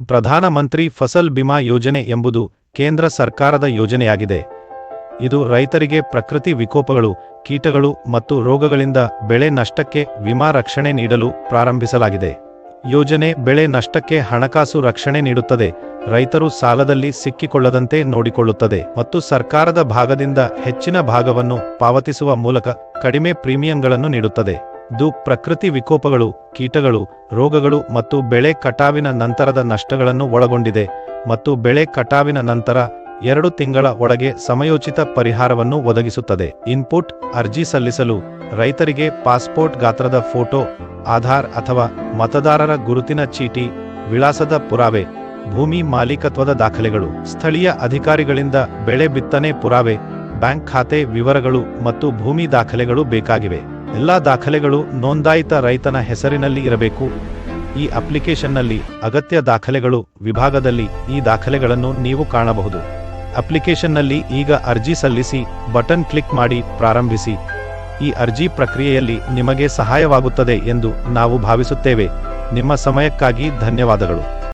ಪ್ರಧಾನಮಂತ್ರಿ ಫಸಲ್ ಬಿಮಾ ಯೋಜನೆ ಎಂಬುದು ಕೇಂದ್ರ ಸರ್ಕಾರದ ಯೋಜನೆಯಾಗಿದೆ. ಇದು ರೈತರಿಗೆ ಪ್ರಕೃತಿ ವಿಕೋಪಗಳು, ಕೀಟಗಳು ಮತ್ತು ರೋಗಗಳಿಂದ ಬೆಳೆ ನಷ್ಟಕ್ಕೆ ವಿಮಾ ರಕ್ಷಣೆ ನೀಡಲು ಪ್ರಾರಂಭಿಸಲಾಗಿದೆ. ಯೋಜನೆ ಬೆಳೆ ನಷ್ಟಕ್ಕೆ ಹಣಕಾಸು ರಕ್ಷಣೆ ನೀಡುತ್ತದೆ, ರೈತರು ಸಾಲದಲ್ಲಿ ಸಿಕ್ಕಿಕೊಳ್ಳದಂತೆ ನೋಡಿಕೊಳ್ಳುತ್ತದೆ ಮತ್ತು ಸರ್ಕಾರದ ಭಾಗದಿಂದ ಹೆಚ್ಚಿನ ಭಾಗವನ್ನು ಪಾವತಿಸುವ ಮೂಲಕ ಕಡಿಮೆ ಪ್ರೀಮಿಯಂಗಳನ್ನು ನೀಡುತ್ತದೆ. ಇದು ಪ್ರಕೃತಿ ವಿಕೋಪಗಳು, ಕೀಟಗಳು, ರೋಗಗಳು ಮತ್ತು ಬೆಳೆ ಕಟಾವಿನ ನಂತರದ ನಷ್ಟಗಳನ್ನು ಒಳಗೊಂಡಿದೆ ಮತ್ತು ಬೆಳೆ ಕಟಾವಿನ ನಂತರ 2 ತಿಂಗಳ ಒಳಗೆ ಸಮಯೋಚಿತ ಪರಿಹಾರವನ್ನು ಒದಗಿಸುತ್ತದೆ. ಇನ್ಪುಟ್: ಅರ್ಜಿ ಸಲ್ಲಿಸಲು ರೈತರಿಗೆ ಪಾಸ್ಪೋರ್ಟ್ ಗಾತ್ರದ ಫೋಟೋ, ಆಧಾರ್ ಅಥವಾ ಮತದಾರರ ಗುರುತಿನ ಚೀಟಿ, ವಿಳಾಸದ ಪುರಾವೆ, ಭೂಮಿ ಮಾಲೀಕತ್ವದ ದಾಖಲೆಗಳು, ಸ್ಥಳೀಯ ಅಧಿಕಾರಿಗಳಿಂದ ಬೆಳೆ ಬಿತ್ತನೆ ಪುರಾವೆ, ಬ್ಯಾಂಕ್ ಖಾತೆ ವಿವರಗಳು ಮತ್ತು ಭೂಮಿ ದಾಖಲೆಗಳು ಬೇಕಾಗಿವೆ. ಎಲ್ಲಾ ದಾಖಲೆಗಳು ನೋಂದಾಯಿತ ರೈತನ ಹೆಸರಿನಲ್ಲಿ ಇರಬೇಕು. ಈ ಅಪ್ಲಿಕೇಶನ್ನಲ್ಲಿ ಅಗತ್ಯ ದಾಖಲೆಗಳು ವಿಭಾಗದಲ್ಲಿ ಈ ದಾಖಲೆಗಳನ್ನು ನೀವು ಕಾಣಬಹುದು. ಅಪ್ಲಿಕೇಶನ್ನಲ್ಲಿ ಈಗ ಅರ್ಜಿ ಸಲ್ಲಿಸಿ ಬಟನ್ ಕ್ಲಿಕ್ ಮಾಡಿ ಪ್ರಾರಂಭಿಸಿ. ಈ ಅರ್ಜಿ ಪ್ರಕ್ರಿಯೆಯಲ್ಲಿ ನಿಮಗೆ ಸಹಾಯವಾಗುತ್ತದೆ ಎಂದು ನಾವು ಭಾವಿಸುತ್ತೇವೆ. ನಿಮ್ಮ ಸಮಯಕ್ಕಾಗಿ ಧನ್ಯವಾದಗಳು.